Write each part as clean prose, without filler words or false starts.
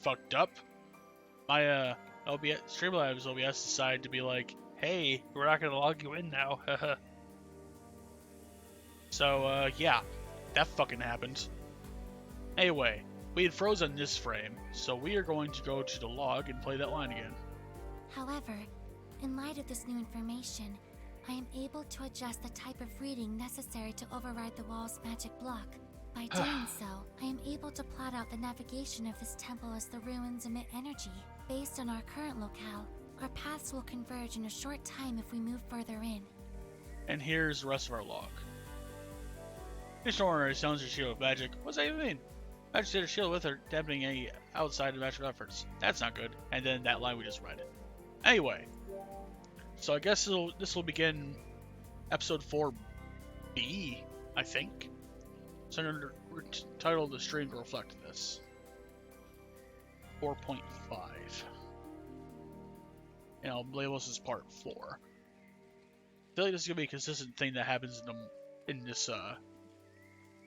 fucked up. My OBS Streamlabs OBS decided to be like, hey, we're not gonna log you in now. So yeah, that fucking happened. Anyway, we had frozen this frame, so we are going to go to the log and play that line again. However, in light of this new information, I am able to adjust the type of reading necessary to override the wall's magic block. By doing so, I am able to plot out the navigation of this temple as the ruins emit energy. Based on our current locale, our paths will converge in a short time if we move further in. And here's the rest of our log. Extraordinary sounds your shield with magic. What's that even mean? Magic did a shield with her, dampening any outside magical efforts. That's not good. And then that line we just read. Anyway, so I guess this will begin episode 4B, I think. So I'm going to title the stream to reflect this. 4.5. And I'll label this as part 4. I feel like this is going to be a consistent thing that happens in this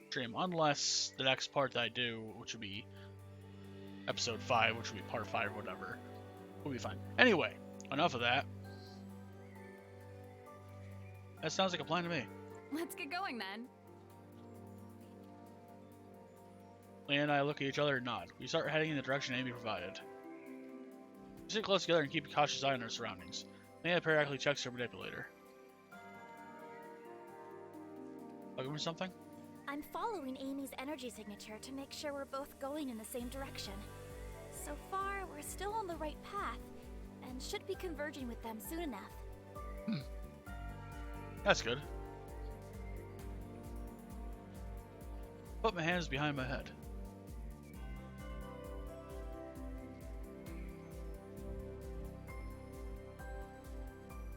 stream, unless the next part that I do, which will be episode 5, which will be part 5 or whatever, will be fine. Anyway, enough of that. That sounds like a plan to me. Let's get going then. Leanna and I look at each other and nod. We start heading in the direction Amy provided. We sit close together and keep a cautious eye on our surroundings. Leanna periodically checks her manipulator. Looking for something? I'm following Amy's energy signature to make sure we're both going in the same direction. So far, we're still on the right path, and should be converging with them soon enough. That's good. Put my hands behind my head.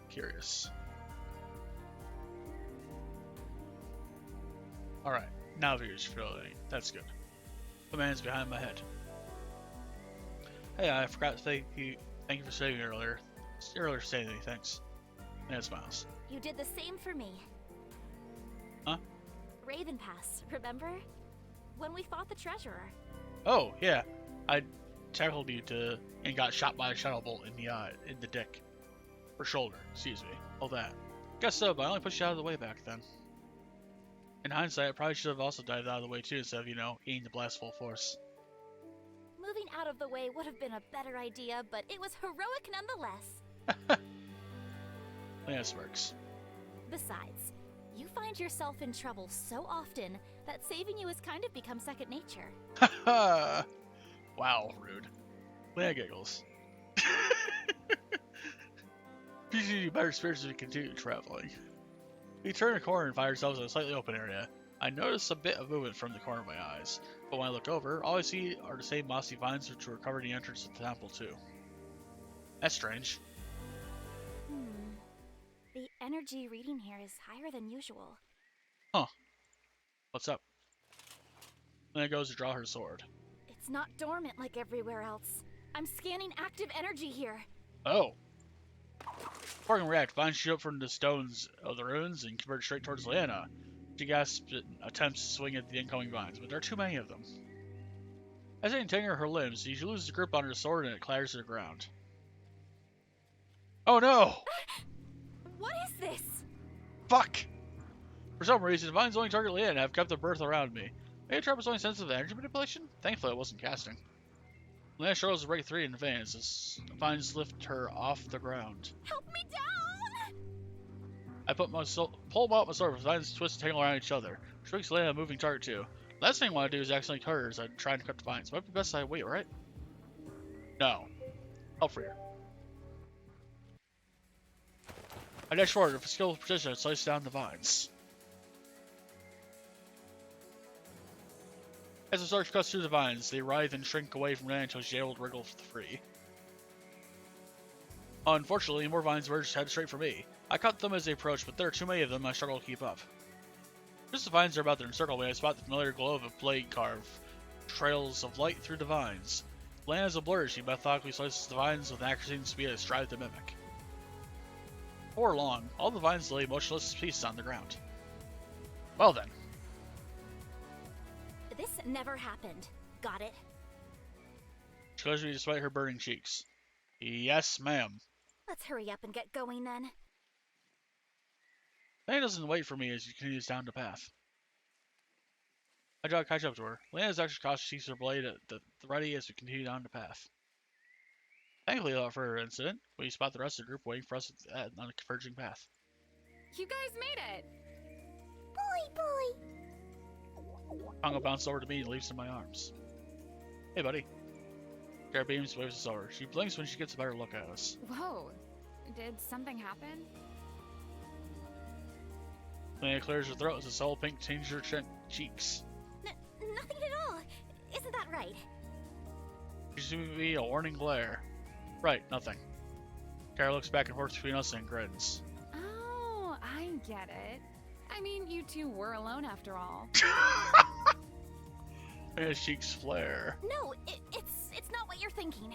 Curious. Alright, now there's feeling. That's good. Put my hands behind my head. Hey, I forgot to thank you for saving me earlier. Saying thanks. And smiles. You did the same for me. Huh? Raven Pass, remember? When we fought the treasurer. Oh, yeah. I tackled you and got shot by a shuttle bolt in the dick. Or shoulder, excuse me. All that. Guess so, but I only pushed you out of the way back then. In hindsight, I probably should have also dived out of the way too, instead of, eating the blast full force. Moving out of the way would have been a better idea, but it was heroic nonetheless. Yeah, it works. Besides, you find yourself in trouble so often that saving you has kind of become second nature. Wow, rude. Leanna giggles. Usually you better spirits as we continue traveling. We turn a corner and find ourselves in a slightly open area. I notice a bit of movement from the corner of my eyes, but when I look over, all I see are the same mossy vines which were covering the entrance of the temple too. That's strange. The energy reading here is higher than usual. Huh. What's up? Leanna goes to draw her sword. It's not dormant like everywhere else. I'm scanning active energy here. Oh. Before I can react, vines shoot up from the stones of the ruins and converge straight towards Leanna. She gasps and attempts to swing at the incoming vines, but there are too many of them. As they entangle her limbs, she loses grip on her sword and it clatters to the ground. Oh no! What is this? Fuck! For some reason, the vines only target Leanna and have kept the berth around me. Maybe Trap was only sensitive to energy manipulation? Thankfully, I wasn't casting. Leanna struggles to break 3 in advance as the vines lift her off the ground. Help me down! I pull out my sword with vines twist and tangle around each other, which makes Leanna a moving target too. Last thing I want to do is accidentally cut her as I try to cut the vines. Might be best I wait, right? No. Help for here. I dash forward with a skillful precision and slice down the vines. As the sword cuts through the vines, they writhe and shrink away from Leanna until she's able to wriggle free. Unfortunately, more vines emerge head straight for me. I cut them as they approach, but there are too many of them and I struggle to keep up. Just as the vines are about to encircle me, I spot the familiar glow of a blade carve trails of light through the vines. Leanna is a blur as she methodically slices the vines with an accuracy and speed I strive to mimic. Before long, all the vines lay motionless pieces on the ground. Well then. This never happened. Got it? close to me despite her burning cheeks. Yes, ma'am. Let's hurry up and get going then. Lana doesn't wait for me as she continues down the path. I jog catch up to her. Lana's extra cautious, keeps her blade at the ready as we continue down the path. Thankfully, without further incident, we spot the rest of the group waiting for us on a converging path. You guys made it! Boy! Pongo bounces over to me and leaps in my arms. Hey, buddy. Kara beams, waves us over. She blinks when she gets a better look at us. Whoa. Did something happen? Lana clears her throat as a soul pink tinges her cheeks. Nothing at all. Isn't that right? She's giving me a warning glare. Right, nothing. Kara looks back and forth between us and grins. Oh, I get it. I mean, you two were alone after all. Lana's cheeks flare. No, it's not what you're thinking.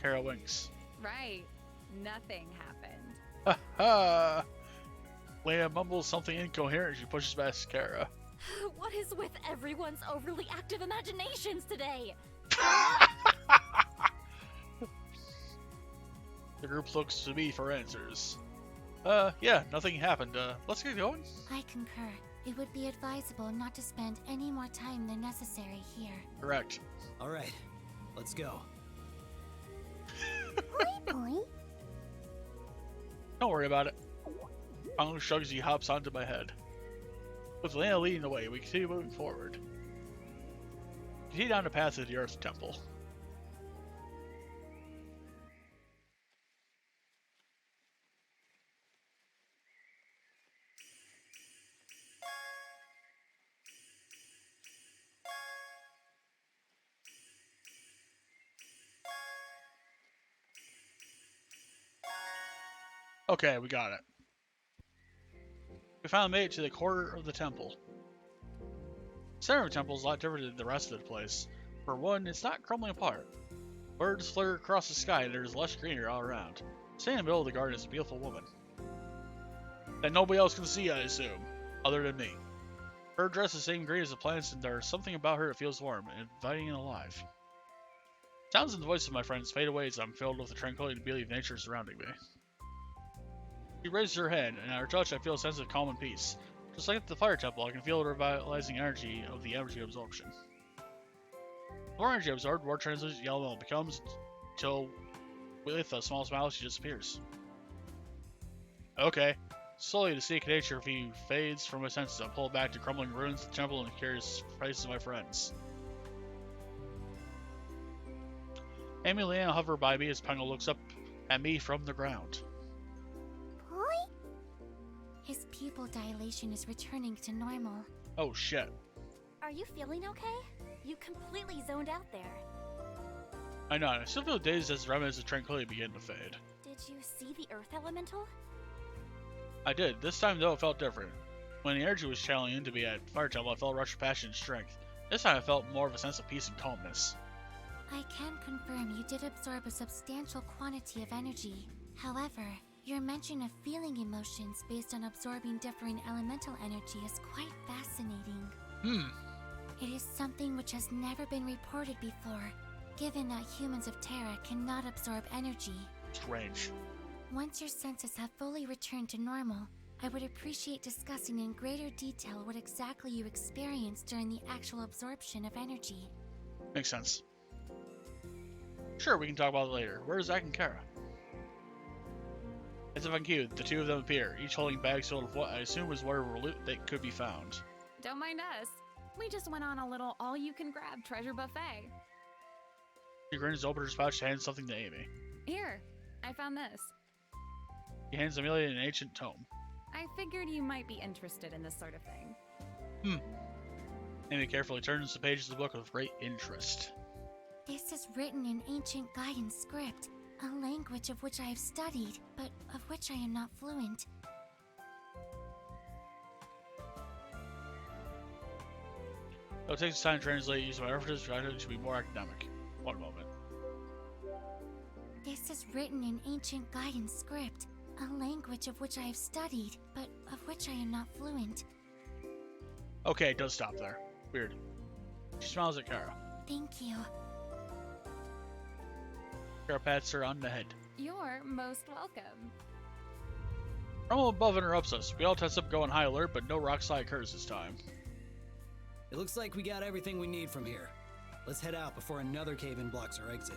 Kara winks. Right. Nothing happened. Ha ha! Lana mumbles something incoherent as she pushes past Kara. What is with everyone's overly active imaginations today? The group looks to me for answers. Yeah, nothing happened. Let's get going. I concur. It would be advisable not to spend any more time than necessary here. Correct. All right, let's go. Boy. Don't worry about it. Pongo shrugs as he hops onto my head. With Lana leading the way, we continue moving forward. Continue down the path to the Earth Temple. Okay, we got it. We finally made it to the core of the temple. The center of the temple is a lot different than the rest of the place. For one, it's not crumbling apart. Birds flitter across the sky and there's lush greenery all around. Standing in the middle of the garden is a beautiful woman. That nobody else can see, I assume, other than me. Her dress is the same green as the plants, and there's something about her that feels warm, inviting and alive. Sounds and the voices of my friends fade away as I'm filled with the tranquility and beauty of nature surrounding me. She raises her hand, and at her touch I feel a sense of calm and peace. Just like at the fire temple, I can feel the revitalizing energy of the energy absorption. The more energy absorbed, the more translucent yellow it becomes, till with a small smile she disappears. Okay. Slowly the scenic nature of me fades from my senses. I pull back to crumbling ruins of the temple and the curious faces of my friends. Amy and Leanna hover by me as Pongo looks up at me from the ground. His pupil dilation is returning to normal. Oh shit. Are you feeling okay? You completely zoned out there. I know, I still feel dazed as the remnants of tranquility begin to fade. Did you see the Earth Elemental? I did. This time though it felt different. When the energy was channeling into me at Fire Temple, I felt a rush of passion and strength. This time I felt more of a sense of peace and calmness. I can confirm you did absorb a substantial quantity of energy. However, your mention of feeling emotions based on absorbing differing elemental energy is quite fascinating. It is something which has never been reported before, given that humans of Terra cannot absorb energy. Strange. Once your senses have fully returned to normal, I would appreciate discussing in greater detail what exactly you experienced during the actual absorption of energy. Makes sense. Sure, we can talk about it later. Where is Zach and Kara? As if on cue, the two of them appear, each holding bags filled with what I assume was whatever loot that could be found. Don't mind us. We just went on a little all-you-can-grab treasure buffet. She grins, opens her pouch, and hands something to Amy. Here, I found this. He hands Amelia an ancient tome. I figured you might be interested in this sort of thing. Amy carefully turns the pages of the book with great interest. This is written in ancient Gaian script, a language of which I have studied, but of which I am not fluent. I'll take this time to translate using my references to be more academic. One moment. This is written in ancient Gaian script, a language of which I have studied, but of which I am not fluent. Okay, it does stop there. Weird. She smiles at Kara. Thank you. Kara pats her on the head. You're most welcome. Rumble above interrupts us. We all tense up, go on high alert, but no rock slide occurs this time. It looks like we got everything we need from here. Let's head out before another cave-in blocks our exit.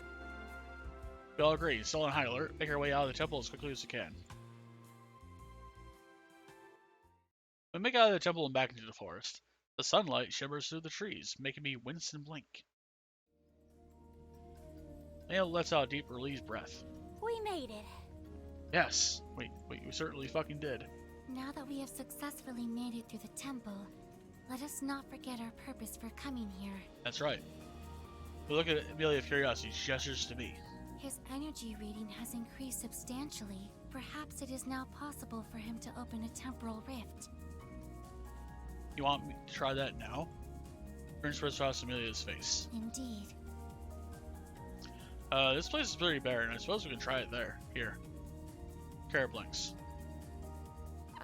We all agree. Still on high alert. Make our way out of the temple as quickly as we can. We make out of the temple and back into the forest. The sunlight shimmers through the trees, making me wince and blink. Lena lets out a deep, relieved breath. We made it. Yes. Wait, we certainly fucking did. Now that we have successfully made it through the temple, let us not forget our purpose for coming here. That's right. We look at Amelia with curiosity. She gestures to me. His energy reading has increased substantially. Perhaps it is now possible for him to open a temporal rift. You want me to try that now? Turns across Amelia's face. Indeed. This place is pretty barren. I suppose we can try it there. Here. Kara blinks.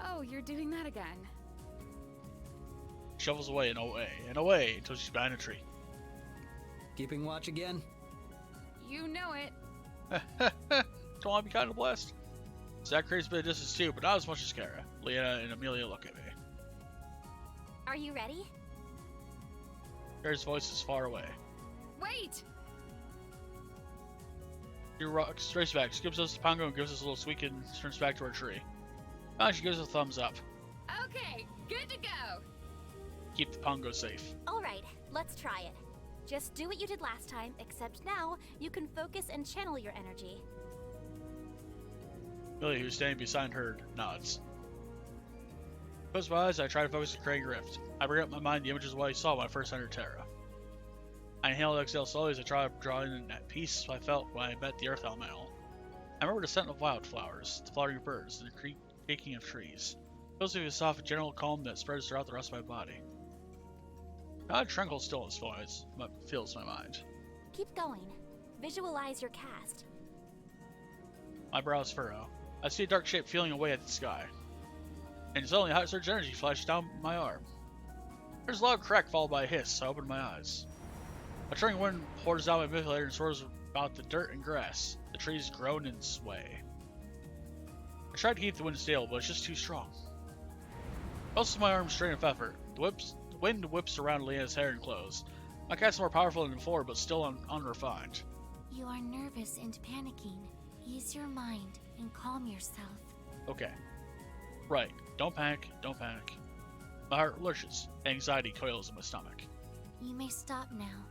Oh, you're doing that again. Shovels away and away until she's behind a tree. Keeping watch again? You know it. Don't want to be kind of blessed. Zach creates a bit of distance too, but not as much as Kara. Lena and Amelia look at me. Are you ready? Kara's voice is far away. Wait! She rocks, races back, skips us to Pongo and gives us a little squeak and turns back to our tree. Finally, she gives us a thumbs up. Okay, good to go. Keep the Pongo safe. Alright, let's try it. Just do what you did last time, except now you can focus and channel your energy. Amelia, who's standing beside her, nods. Close my eyes, I try to focus the Crane Rift. I bring up in my mind the images of what I saw when I first entered Terra. I inhale and exhale slowly as I try to draw in that peace I felt when I met the Earth Elemental. I remember the scent of wildflowers, the fluttering of birds, and the creaking of trees. It feels like a soft, general calm that spreads throughout the rest of my body. Not a tranquil stillness fills my mind. Keep going. Visualize your cast. My brows furrow. I see a dark shape feeling away at the sky. And suddenly a hot surge of energy flashes down my arm. There's a loud crack followed by a hiss, so I open my eyes. A turning wind pours out my manipulator and swirls about the dirt and grass. The trees groan and sway. I tried to keep the wind still, but it's just too strong. Most of my arms strain with effort. The wind whips around Lena's hair and clothes. My cast is more powerful than before, but still unrefined. You are nervous and panicking. Ease your mind and calm yourself. Okay. Right. Don't panic. Don't panic. My heart lurches. Anxiety coils in my stomach. You may stop now.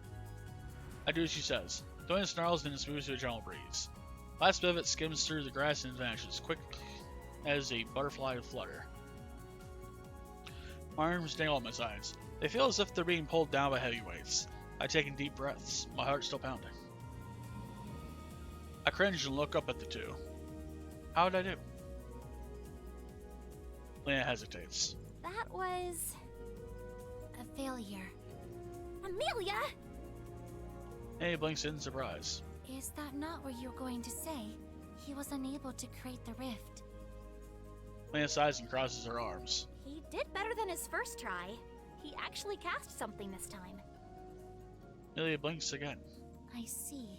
I do as she says. The wind snarls and moves to a gentle breeze. Last bit of it skims through the grass and vanishes, quick as a butterfly would flutter. My arms dangle on my sides. They feel as if they're being pulled down by heavy weights. I take in deep breaths, my heart still pounding. I cringe and look up at the two. How did I do? Lena hesitates. That was... A failure. Amelia! Hey blinks in surprise. Is that not what you were going to say? He was unable to create the rift. Lena sighs and crosses her arms. He did better than his first try. He actually cast something this time. Amelia blinks again. I see.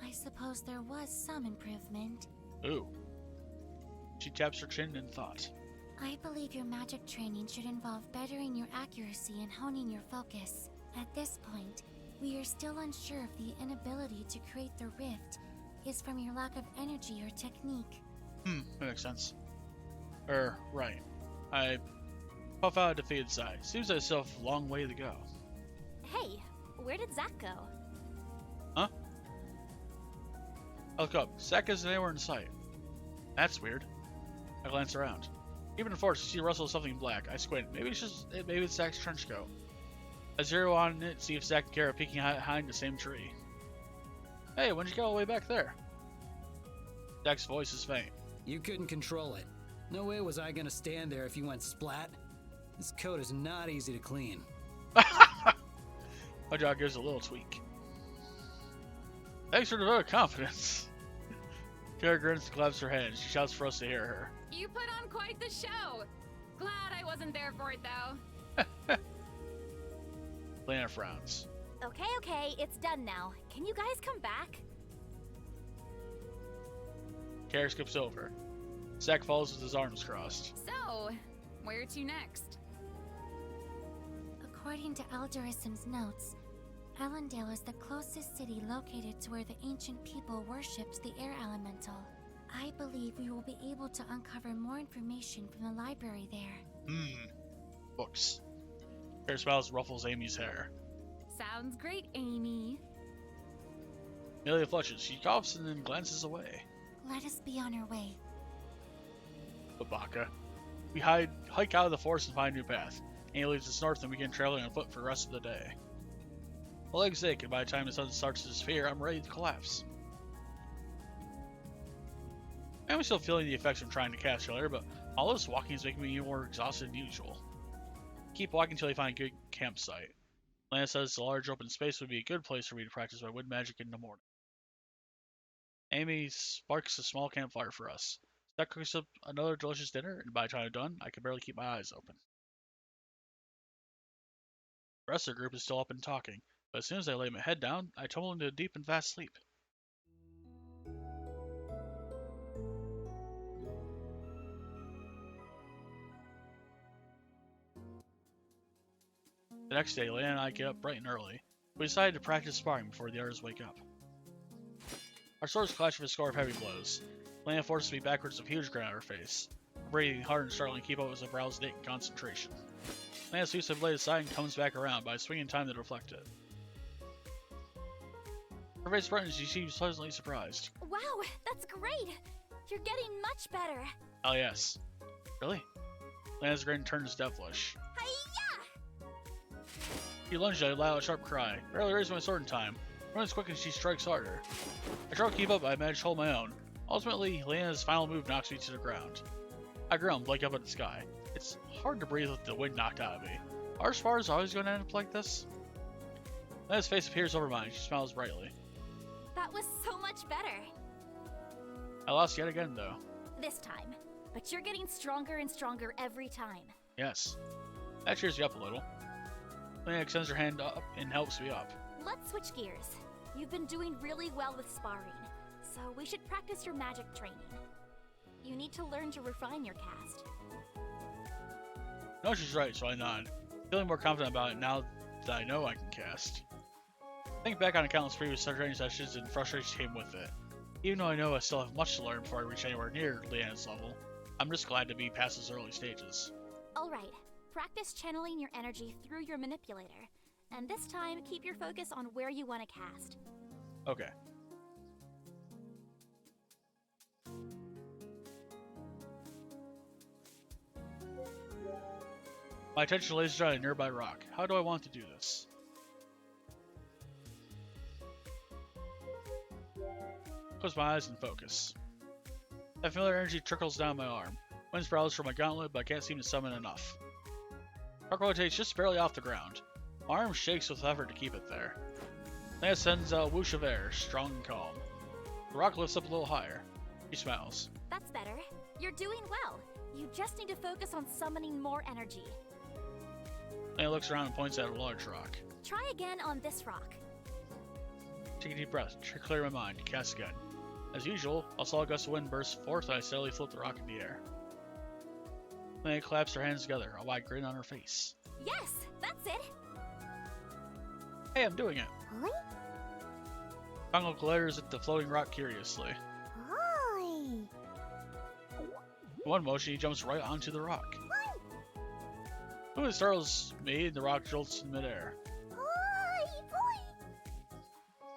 I suppose there was some improvement. Ooh. She taps her chin in thought. I believe your magic training should involve bettering your accuracy and honing your focus. At this point, we are still unsure if the inability to create the rift is from your lack of energy or technique. That makes sense. Right. I puff out a defeated sigh. Seems like I still have a long way to go. Hey, where did Zach go? Huh? I look up. Zach isn't anywhere in sight. That's weird. I glance around. Even in force, I see a rustle of something black. I squint. Maybe it's Zach's trench coat. I zero on it, see if Zach and Kara are peeking behind the same tree. Hey, when'd you get all the way back there? Zach's voice is faint. You couldn't control it. No way was I gonna stand there if you went splat. This coat is not easy to clean. My jaw gives a little tweak. Thanks for the vote of confidence. Kara grins and claps her hands. She shouts for us to hear her. You put on quite the show. Glad I wasn't there for it, though. Lena frowns. Okay, it's done now. Can you guys come back? Kara skips over. Zack follows with his arms crossed. So, where to next? According to Elderism's notes, Allendale is the closest city located to where the ancient people worshipped the air elemental. I believe we will be able to uncover more information from the library there. Books. Kara smiles and ruffles Amy's hair. Sounds great, Amy. Amelia flushes. She coughs and then glances away. Let us be on our way. Babaka. We hike out of the forest and find a new path. Amy leads us north and begin traveling on foot for the rest of the day. My legs ache, and by the time the sun starts to disappear, I'm ready to collapse. I'm still feeling the effects from trying to cast earlier, but all this walking is making me more exhausted than usual. Keep walking until I find a good campsite. Lana says the large open space would be a good place for me to practice my wood magic in the morning. Amy sparks a small campfire for us. That cooks up another delicious dinner, and by the time I'm done, I can barely keep my eyes open. The rest of the group is still up and talking, but as soon as I lay my head down, I tumble into a deep and fast sleep. The next day, Lana and I get up bright and early. We decide to practice sparring before the others wake up. Our swords clash with a score of heavy blows. Lana forces me backwards with a huge grin on her face. I'm breathing hard and struggling to keep up with her brows knit in concentration. Lana sweeps the blade aside and comes back around, but I swing in time to deflect it. Her face brightens and she seems pleasantly surprised. Wow, that's great! You're getting much better. Oh yes. Really? Lana's grin turns devilish. Hi-ya! She lunges at a loud, sharp cry. Barely raise my sword in time. Runs quick and she strikes harder. I try to keep up, but I manage to hold my own. Ultimately, Lana's final move knocks me to the ground. I groan, blink up at the sky. It's hard to breathe with the wind knocked out of me. Are spars always going to end up like this? Lana's face appears over mine. She smiles brightly. That was so much better. I lost yet again, though. This time. But you're getting stronger and stronger every time. Yes. That cheers me up a little. Lana extends her hand up and helps me up. Let's switch gears. You've been doing really well with sparring, so we should practice your magic training. You need to learn to refine your cast. No, she's right, so I nod. Feeling more confident about it now that I know I can cast. Think back on countless previous training sessions and frustration came with it. Even though I know I still have much to learn before I reach anywhere near Leanna's level, I'm just glad to be past those early stages. Alright, practice channeling your energy through your manipulator. And this time, keep your focus on where you want to cast. Okay. My attention lays on a nearby rock. How do I want to do this? Close my eyes and focus. That familiar energy trickles down my arm. Wind sprouts from my gauntlet, but I can't seem to summon enough. Rock rotates just barely off the ground. My arm shakes with effort to keep it there. Lana sends out a whoosh of air, strong and calm. The rock lifts up a little higher. He smiles. That's better. You're doing well. You just need to focus on summoning more energy. Lana looks around and points at a large rock. Try again on this rock. Take a deep breath, to clear my mind, cast again. As usual, a solid gust of wind bursts forth and I steadily float the rock in the air. Lana claps her hands together, a wide grin on her face. Yes, that's it. Hey, I'm doing it. Oi? Pongo glares at the floating rock curiously. Oi! In one motion, he jumps right onto the rock. Ooh, it startles me, and the rock jolts in midair.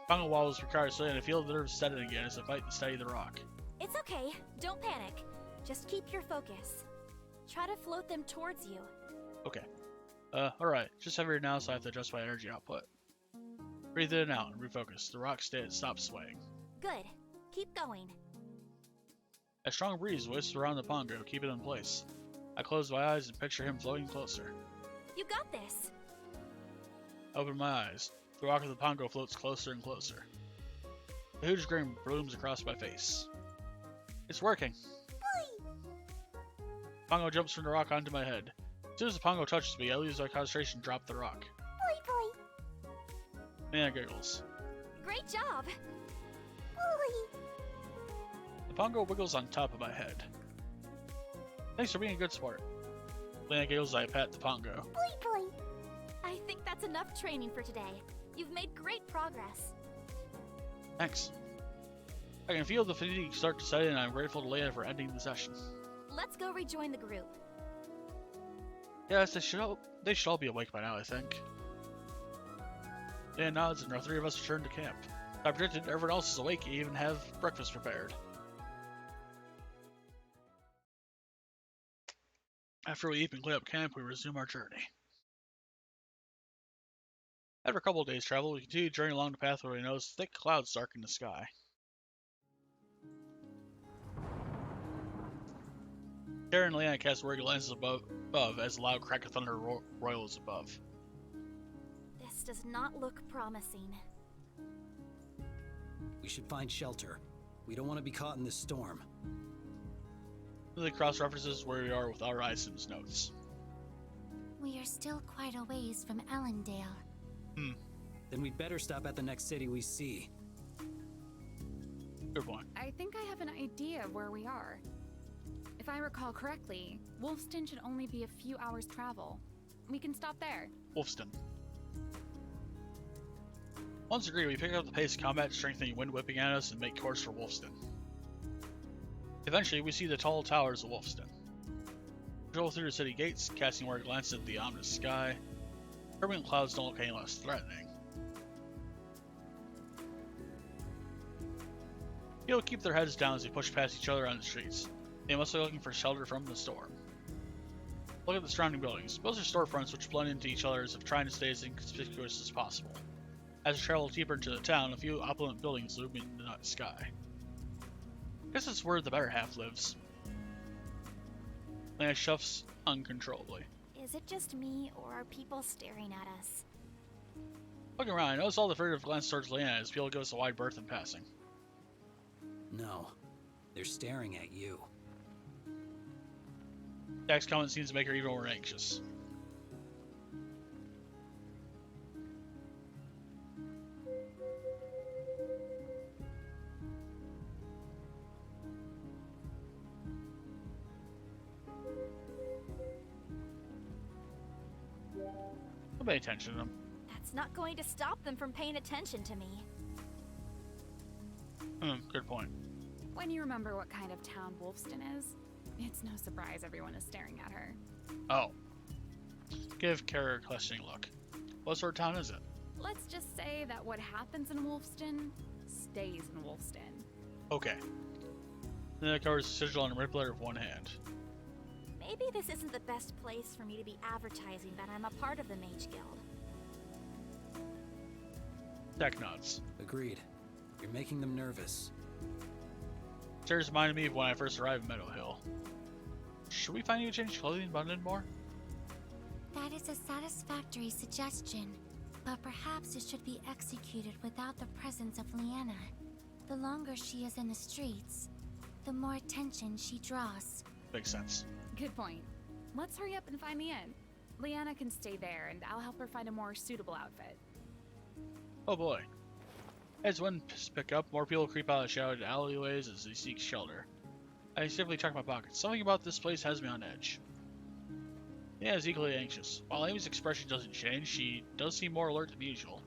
Pongo wobbles precariously, and I feel the nerves steady again as I fight to steady the rock. It's okay. Don't panic. Just keep your focus. Try to float them towards you. Okay. Alright. Just heavier now, so I have to adjust my energy output. Breathe in and out and refocus. The rock stops swaying. Good. Keep going. A strong breeze whisks around the Pongo, keeping it in place. I close my eyes and picture him floating closer. You got this. I open my eyes. The rock of the Pongo floats closer and closer. A huge grin blooms across my face. It's working. Pongo jumps from the rock onto my head. As soon as the Pongo touches me, I lose my concentration and drop the rock. Nana giggles. Great job. The Pongo wiggles on top of my head. Thanks for being a good sport. Leanna giggles as I pat the Pongo. Boy. I think that's enough training for today. You've made great progress. Thanks. I can feel the fatigue start to set in, and I'm grateful to Leanna for ending the session. Let's go rejoin the group. Yes, they should all be awake by now, I think. Leanna nods, and our three of us return to camp. I predicted everyone else is awake and even have breakfast prepared. After we eat and clean up camp, we resume our journey. After a couple of days' travel, we continue journeying along the path where we notice thick clouds darken the sky. Kara and Leanna cast worried glances above as a loud crack of thunder roils above. This does not look promising. We should find shelter. We don't want to be caught in this storm. Lily cross-references where we are with our Ison's notes. We are still quite a ways from Ellendale. Then we'd better stop at the next city we see. Good point. I think I have an idea of where we are. If I recall correctly, Wolfston should only be a few hours' travel. We can stop there. Wolfston. Once agreed, we pick up the pace of combat, strengthening wind whipping at us, and make course for Wolfston. Eventually, we see the tall towers of Wolfston. We roll through the city gates, casting wide glances at the ominous sky. Turbulent clouds don't look any less threatening. People keep their heads down as they push past each other on the streets. They must be looking for shelter from the storm. Look at the surrounding buildings. Most are storefronts which blend into each other as if trying to stay as inconspicuous as possible. As we travel deeper into the town, a few opulent buildings loom in the night sky. Guess it's where the better half lives. Lana shuffles uncontrollably. Is it just me, or are people staring at us? Looking around, I notice all the furtive glance towards Leanna as people give us a wide berth in passing. No, they're staring at you. Jack's comment seems to make her even more anxious. Don't pay attention to them. That's not going to stop them from paying attention to me. Good point. When you remember what kind of town Wolfston is, it's no surprise everyone is staring at her. Oh. Give Kara a questioning look. What sort of town is it? Let's just say that what happens in Wolfston stays in Wolfston. Okay. Then it covers the sigil on the manipulator with one hand. Maybe this isn't the best place for me to be advertising that I'm a part of the Mage Guild. Jack nods. Agreed. You're making them nervous. Stairs reminded me of when I first arrived in Meadow Hill. Should we find you a change clothing and bundle more? That is a satisfactory suggestion, but perhaps it should be executed without the presence of Leanna. The longer she is in the streets, the more attention she draws. Makes sense. Good point. Let's hurry up and find the inn. Leanna can stay there, and I'll help her find a more suitable outfit. Oh boy. As winds pick up, more people creep out of the shadowed alleyways as they seek shelter. I simply check my pockets. Something about this place has me on edge. Yeah, is equally anxious. While Amy's expression doesn't change, she does seem more alert than usual.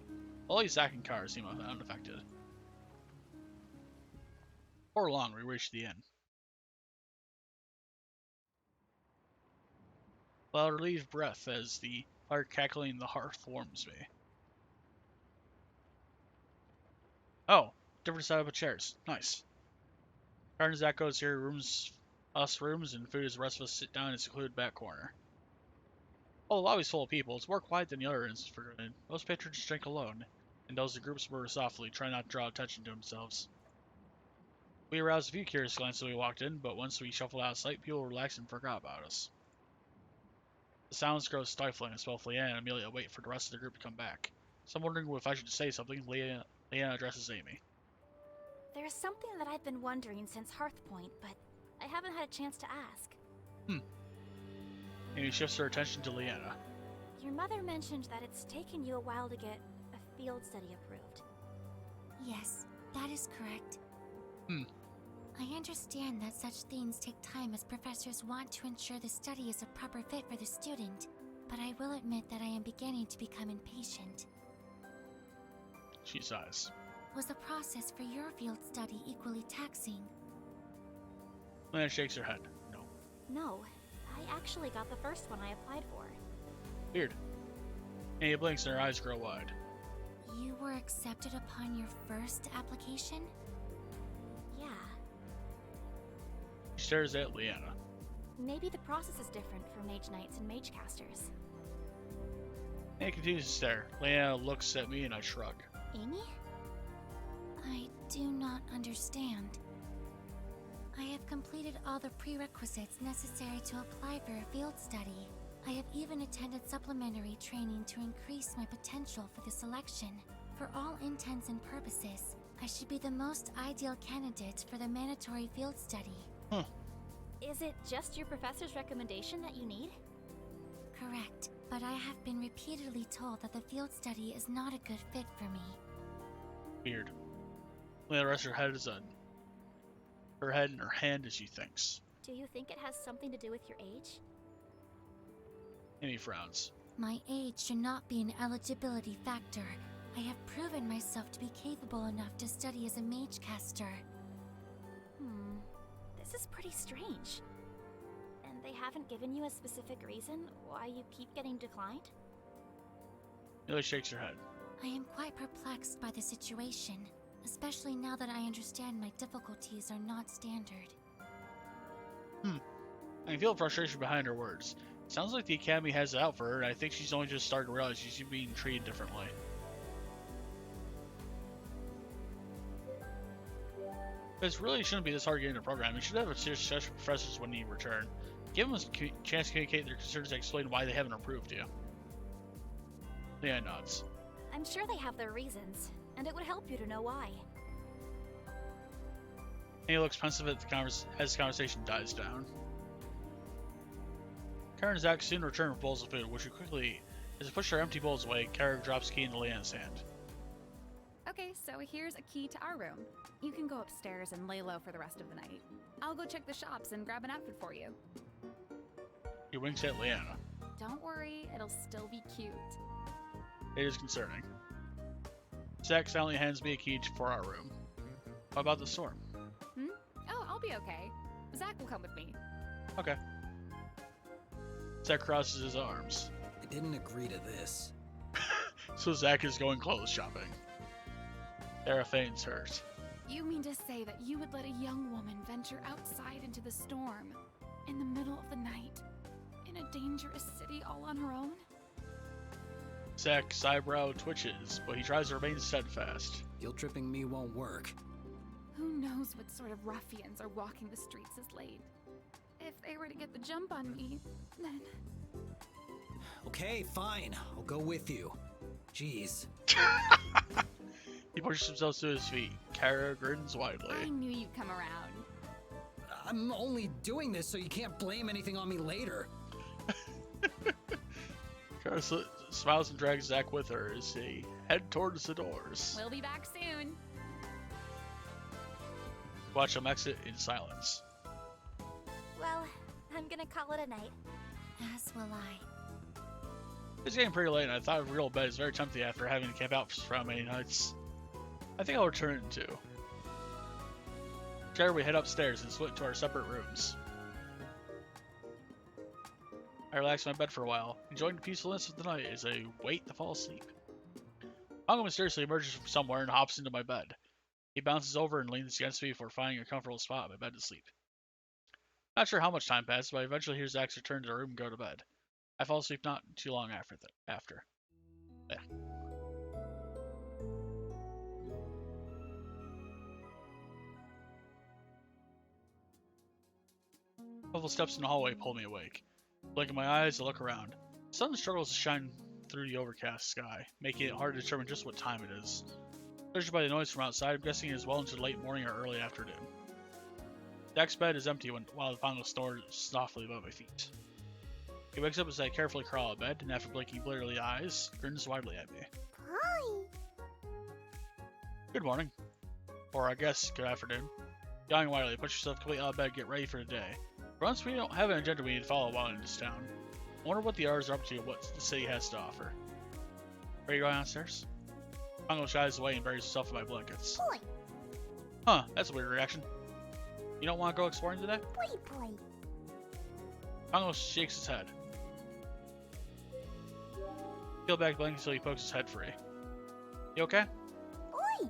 Only Zach and Kara seem unaffected. Before long, we reach the inn. Well, I'll relieve breath as the fire cackling in the hearth warms me. Oh, different setup of chairs. Nice. Karen and Zach goes here, rooms, and food as the rest of us sit down in a secluded back corner. While the lobby's full of people, it's more quiet than the other inns for good. Most patrons drink alone, and those in groups murmur softly, trying not to draw attention to themselves. We aroused a few curious glances when we walked in, but once we shuffled out of sight, people relaxed and forgot about us. The sounds grow stifling as both Leanna and Amelia wait for the rest of the group to come back. So I'm wondering if I should say something. Leanna addresses Amy. There's something that I've been wondering since Hearthpoint, but I haven't had a chance to ask. Amy shifts her attention to Leanna. Your mother mentioned that it's taken you a while to get a field study approved. Yes, that is correct. I understand that such things take time as professors want to ensure the study is a proper fit for the student, but I will admit that I am beginning to become impatient. She sighs. Was the process for your field study equally taxing? Leanna shakes her head. No. No, I actually got the first one I applied for. Weird. Anya blinks and her eyes grow wide. You were accepted upon your first application? Yeah, She stares at Leanna. maybe the process is different for mage knights and mage casters. Anya continues to stare. Leanna looks at me and I shrug. Amy? I do not understand. I have completed all the prerequisites necessary to apply for a field study. I have even attended supplementary training to increase my potential for the selection. For all intents and purposes, I should be the most ideal candidate for the mandatory field study. Is it just your professor's recommendation that you need? Correct, but I have been repeatedly told that the field study is not a good fit for me. Weird. Leanna rests her head in her hand as she thinks. Do you think it has something to do with your age? Amy frowns. My age should not be an eligibility factor. I have proven myself to be capable enough to study as a mage caster. This is pretty strange. And they haven't given you a specific reason why you keep getting declined? Millie shakes her head. I am quite perplexed by the situation, especially now that I understand my difficulties are not standard. I can feel frustration behind her words. Sounds like the Academy has it out for her, and I think she's only just starting to realize she's being treated differently. This really shouldn't be this hard getting a program. You should have a serious discussion with professors when you return. Give them a chance to communicate their concerns and explain why they haven't approved you. Leanna nods. I'm sure they have their reasons, and it would help you to know why. Anya looks pensive as the conversation dies down. Kara and Zach soon return with bowls of food, which we quickly, as they push their empty bowls away, Kara drops the key into Leanna's hand. Okay, so here's a key to our room. You can go upstairs and lay low for the rest of the night. I'll go check the shops and grab an outfit for you. He winks at Leanna. Don't worry, it'll still be cute. It is concerning. Zach silently hands me a key for our room. How about the storm? Oh, I'll be okay. Zach will come with me. Okay. Zach crosses his arms. I didn't agree to this. So Zach is going clothes shopping. Kara feigns hurt. You mean to say that you would let a young woman venture outside into the storm, in the middle of the night, in a dangerous city all on her own? Zach's eyebrow twitches, but he tries to remain steadfast. Guilt tripping me won't work. Who knows what sort of ruffians are walking the streets this late? If they were to get the jump on me, then... Okay, fine. I'll go with you. Jeez. He pushes himself to his feet. Kara grins widely. I knew you'd come around. I'm only doing this so you can't blame anything on me later. Kara smiles and drags Zach with her as they head towards the doors. We'll be back soon. Watch them exit in silence. Well, I'm gonna call it a night. As will I. It's getting pretty late and I thought a real bed is very tempting after having to camp out for how many nights. I think I'll return it too. Together we head upstairs and split into our separate rooms. I relax in my bed for a while, enjoying the peacefulness of the night as I wait to fall asleep. Pongo mysteriously emerges from somewhere and hops into my bed. He bounces over and leans against me before finding a comfortable spot in my bed to sleep. Not sure how much time passes, but I eventually hear Zach's return to the room and go to bed. I fall asleep not too long after. Yeah. A couple steps in the hallway pull me awake. Blinking my eyes, I look around. The sun struggles to shine through the overcast sky, making it hard to determine just what time it is. Judging by the noise from outside, I'm guessing it is well into the late morning or early afternoon. Zach's bed is empty while the Pongo snores softly above my feet. He wakes up as I carefully crawl out of bed, and after blinking blearily eyes, grins widely at me. Hi. Good morning. Or I guess, good afternoon. Yawning widely, push yourself completely out of bed, get ready for the day. For once, we don't have an agenda we need to follow while in this town. I wonder what the others are up to, what the city has to offer. Ready to go downstairs? Pongo shies away and buries himself in my blankets. Boy, Huh, that's a weird reaction. You don't want to go exploring today? boy. Pongo shakes his head. Peel back the blanket so he pokes his head free. You okay? Boy.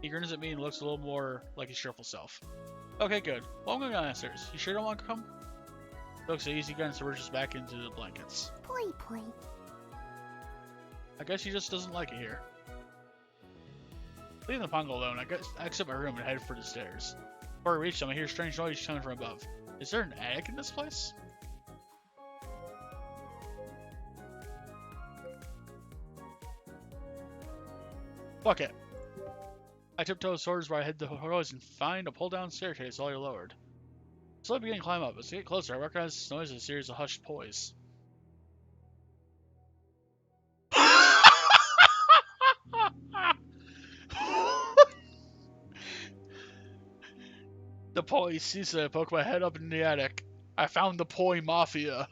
He grins at me and looks a little more like his cheerful self. Okay, good. Well, I'm going downstairs. You sure don't want to come? He looks at easy gun and surges back into the blankets. Boy. I guess he just doesn't like it here. Leaving the Pongo alone, I exit my room and head for the stairs. Before I reach them, I hear strange noise coming from above. Is there an attic in this place? Fuck it. I tiptoe towards where I head the noise and find a pull-down staircase all lowered. Slowly begin to climb up. As I get closer, I recognize this noise as a series of hushed poise. The poi ceases as I poke my head up in the attic. I found the poi mafia.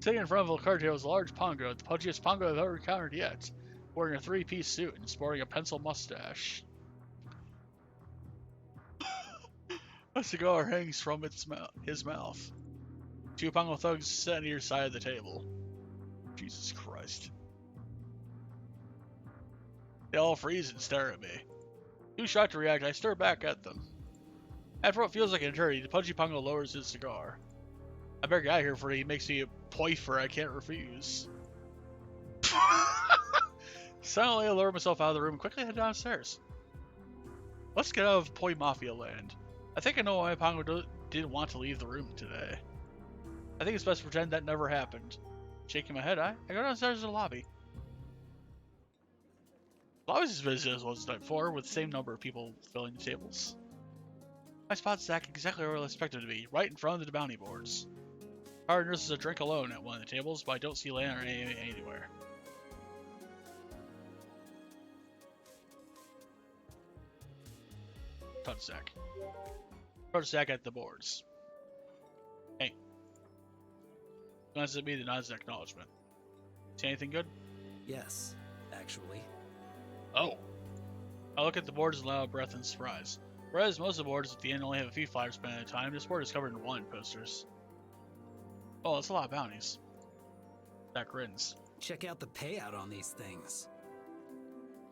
Sitting in front of a card table is a large Pongo, the pudgiest Pongo I've ever encountered yet, wearing a three-piece suit and sporting a pencil mustache. A cigar hangs from his mouth. Two Pongo thugs sit on either side of the table. Jesus Christ. They all freeze and stare at me. Too shocked to react, I stare back at them. After what feels like an eternity, the pudgy Pongo lowers his cigar. I better get out of here before he makes me a poifer I can't refuse. Silently, I lower myself out of the room and quickly head downstairs. Let's get out of Poi Mafia land. I think I know why Pongo didn't want to leave the room today. I think it's best to pretend that never happened. Shaking my head, I go downstairs to the lobby. The lobby's as busy as it was the night before, with the same number of people filling the tables. I spot Zach exactly where I expected him to be, right in front of the bounty boards. Hard nurses a drink alone at one of the tables, but I don't see Lana or anywhere. Touch Zach. Touch Zach at the boards. Hey. Glances at me to nod his acknowledgement. See anything good? Yes, actually. Oh. I look at the boards and let out a breath in surprise. Whereas most of the boards at the end only have a few flyers spent at a time, this board is covered in wanted posters. Oh, that's a lot of bounties. Zach grins. Check out the payout on these things.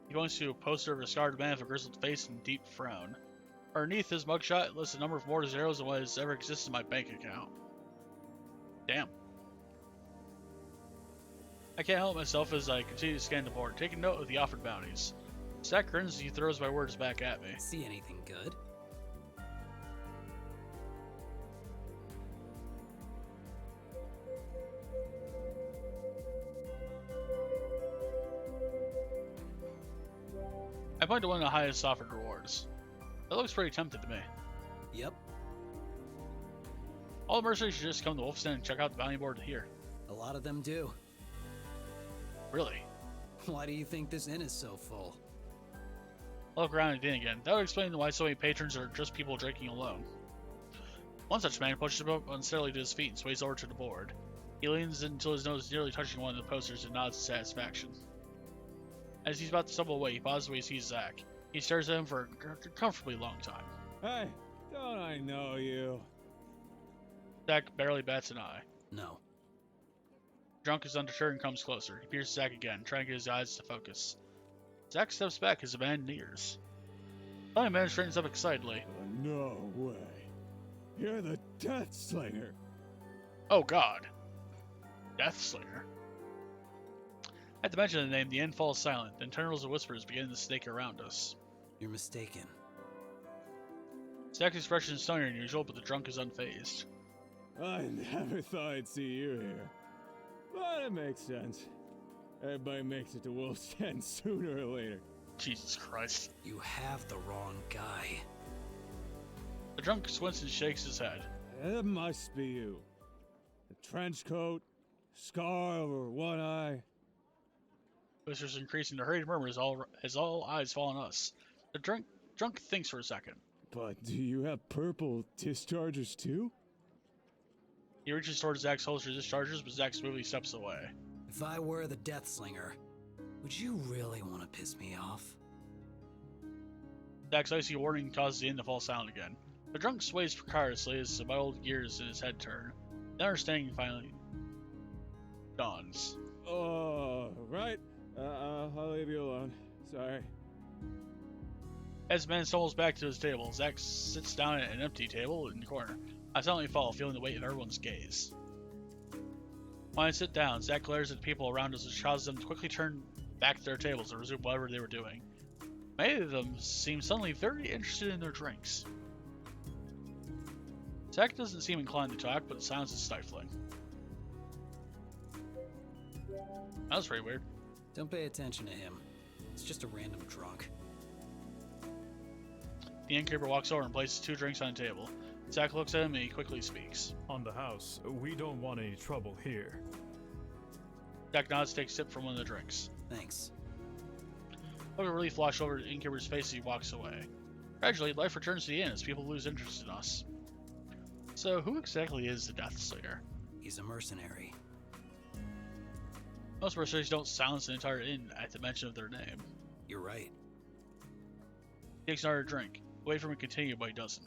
He points to a poster of a scarred man with a grizzled face and deep frown. Underneath his mugshot lists a number of more zeros than what has ever existed in my bank account. Damn. I can't help myself as I continue to scan the board, taking note of the offered bounties. Zach grins as he throws my words back at me. See anything good? I point to one of the highest offered rewards. That looks pretty tempting to me. Yep. All the mercenaries should just come to Wolf's Den and check out the bounty board here. A lot of them do. Really? Why do you think this inn is so full? I look around at the inn again. That would explain why so many patrons are just people drinking alone. One such man pushes him up unsteadily to his feet and sways over to the board. He leans in until his nose is nearly touching one of the posters and nods in satisfaction. As he's about to stumble away, he pauses when he sees Zach. He stares at him for a comfortably long time. Hey, don't I know you? Zach barely bats an eye. No. Drunk is undeterred and comes closer. He peers Zach again, trying to get his eyes to focus. Zach steps back, his abandoned ears. The young man straightens up excitedly. No way. You're the Death Slinger. Oh god. Deathslinger. At the mention of the name, the inn falls silent, then tendrils of whispers begin to snake around us. You're mistaken. Zach's expression is stunner than usual, but the drunk is unfazed. I never thought I'd see you here. But it makes sense. Everybody makes it to Wolf's Den sooner or later. Jesus Christ. You have the wrong guy. The drunk squints and shakes his head. It must be you. The trench coat, scar over one eye. Whispers increasing to hurried murmurs as all eyes fall on us. The drunk Drunk thinks for a second. But do you have purple dischargers too? He reaches towards Zach's holster dischargers, but Zach smoothly steps away. If I were the Death Slinger, would you really want to piss me off? Zach's icy warning causes the inn to fall silent again. The drunk sways precariously as the muddled gears in his head turn. The understanding finally dawns. Oh, right. I'll leave you alone. Sorry. As the man stumbles back to his table, Zach sits down at an empty table in the corner. I silently follow, feeling the weight of everyone's gaze. When I sit down, Zach glares at the people around us, which causes them to quickly turn back to their tables and resume whatever they were doing. Many of them seem suddenly very interested in their drinks. Zach doesn't seem inclined to talk, but the silence is stifling. That was pretty weird. Don't pay attention to him. It's just a random drunk. The innkeeper walks over and places 2 drinks on the table. Zach looks at him and he quickly speaks. On the house, we don't want any trouble here. Zach nods, takes a sip from one of the drinks. Thanks. A look of relief washes over the innkeeper's face as he walks away. Gradually, life returns to the inn as people lose interest in us. So, who exactly is the Death Slinger? He's a mercenary. Most mercenaries don't silence an entire inn at the mention of their name. You're right. He takes another drink. Wait for him to continue, but he doesn't.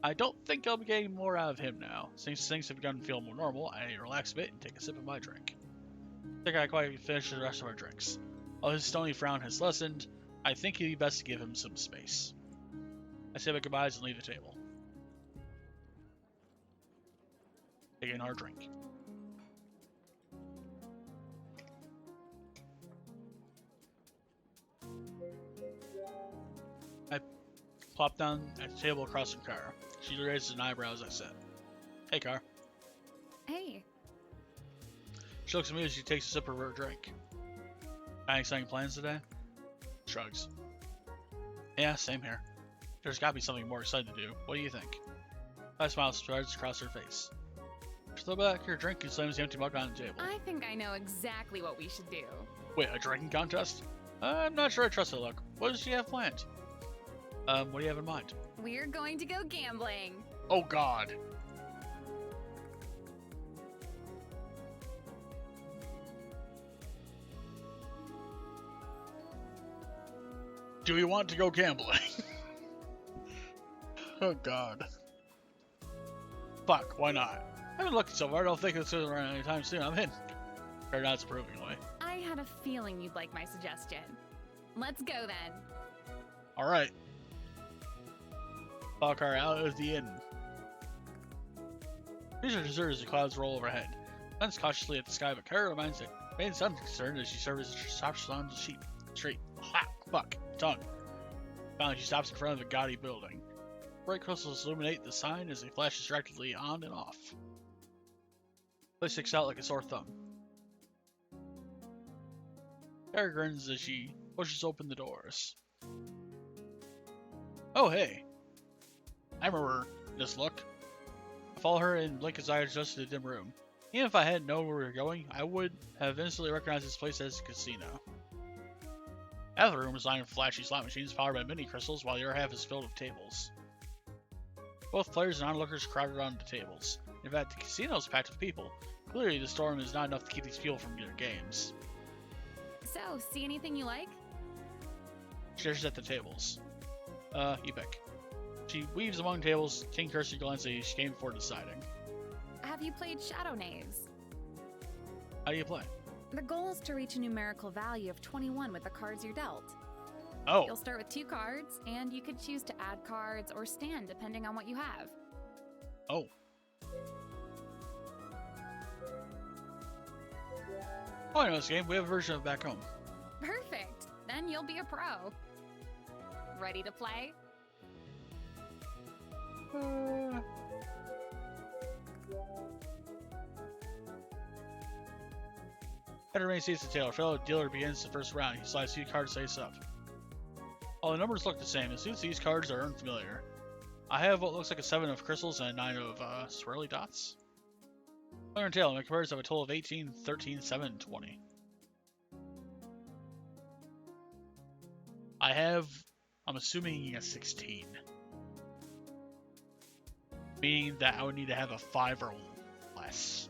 I don't think I'll be getting more out of him now. Since things have begun to feel more normal, I relax a bit and take a sip of my drink. I think I quite finished the rest of our drinks. While his stony frown has lessened, I think it'd be best to give him some space. I say my goodbyes and leave the table. Taking our drink. I plop down at the table across from Kara. She raises an eyebrow as I sit. Hey, Kara. Hey, She looks at me as she takes a sip of her drink. Any exciting plans today? Shrugs. Yeah, same here. There's gotta be something more exciting to do. What do you think? I smile spreads across her face. She throws back her drink and slams the empty mug on the table. I think I know exactly what we should do. Wait, a drinking contest? I'm not sure I trust her look. What does she have planned? What do you have in mind? We're going to go gambling. Oh god. Do we want to go gambling? Oh god. Fuck, why not? I haven't looked so far, I don't think it's around anytime soon. I'm in. Her nods approvingly. I had a feeling you'd like my suggestion. Let's go then. Alright. Follow car out of the inn. These are deserted as the clouds roll overhead. Glance cautiously at the sky, but Kara reminds it. Remains unconcerned as she surveys the stops on the street. Ha! Fuck. Tongue. Finally, she stops in front of a gaudy building. Bright crystals illuminate the sign as they flash distractedly on and off. The place sticks out like a sore thumb. Kara grins as she pushes open the doors. Oh, hey. I remember this look. I follow her and blink as I adjust to the dim room. Even if I hadn't known where we were going, I would have instantly recognized this place as a casino. Half the room is lined with flashy slot machines powered by mini crystals, while the other half is filled with tables. Both players and onlookers crowded onto the tables. In fact, the casino is packed with people. Clearly, the storm is not enough to keep these people from their games. So, see anything you like? She stares at the tables. You pick. She weaves among tables, taking cursory glances at each game before deciding. Have you played Shadow Knaves? How do you play? The goal is to reach a numerical value of 21 with the cards you're dealt. Oh, You'll start with 2 cards, and you could choose to add cards or stand depending on what you have. oh. Oh, I know this game. We have a version of it back home. Perfect! Then you'll be a pro. Ready to play? Header remains seats at the table. Fellow dealer begins the first round. He slides 2 cards face up. All the numbers look the same. It seems these cards are unfamiliar. I have what looks like a 7 of crystals and a 9 of swirly dots. Player and tail. My cards have a total of 18, 13, 7, and 20. I have I'm assuming a 16. Meaning that I would need to have a 5 or less.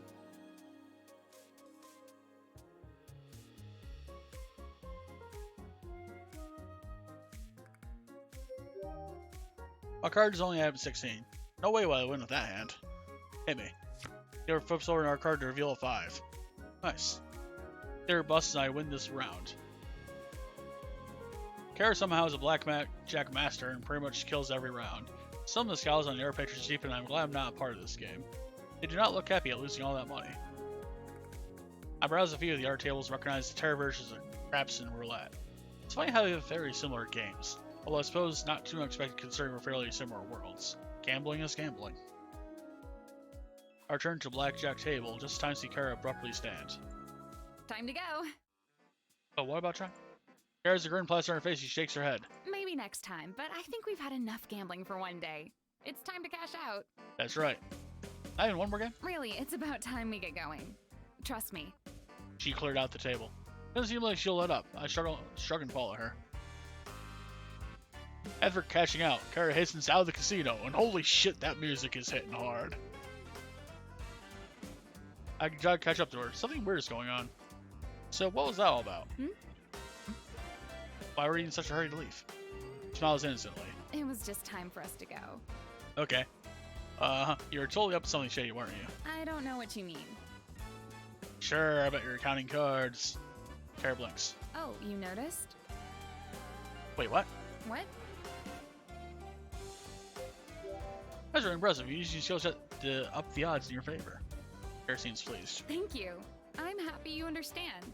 My card is only at 16. No way will I win with that hand. Hit me. Taylor flips over our card to reveal a 5. Nice. Taylor busts and I win this round. Kara somehow is a blackjack master and pretty much kills every round. Some of the scowls on the air pictures deep and I'm glad I'm not a part of this game. They do not look happy at losing all that money. I browse a few of the art tables and recognize the terror versions of craps and roulette. It's funny how they have very similar games, although I suppose not too unexpected considering we're fairly similar worlds. Gambling is gambling. I return to blackjack table just as time to see Kara abruptly stand. Time to go. Oh, what about John? Kara's a grin plastered on her face. She shakes her head. Maybe next time, but I think we've had enough gambling for one day. It's time to cash out. That's right. Not even one more game? Really, it's about time we get going. Trust me. She cleared out the table. Doesn't seem like she'll let up. I shrug and follow her. After cashing out, Kara hastens out of the casino, and holy shit, that music is hitting hard. I try to catch up to her. Something weird is going on. So, what was that all about? Why were you in such a hurry to leave? She smiles innocently. It was just time for us to go. Okay. You were totally up to something shady, weren't you? I don't know what you mean. Sure, I bet you're counting cards. Kara blinks. Oh, you noticed? Wait, what? What? That's really impressive. You usually show to up the odds in your favor. Kara seems pleased. Thank you. I'm happy you understand.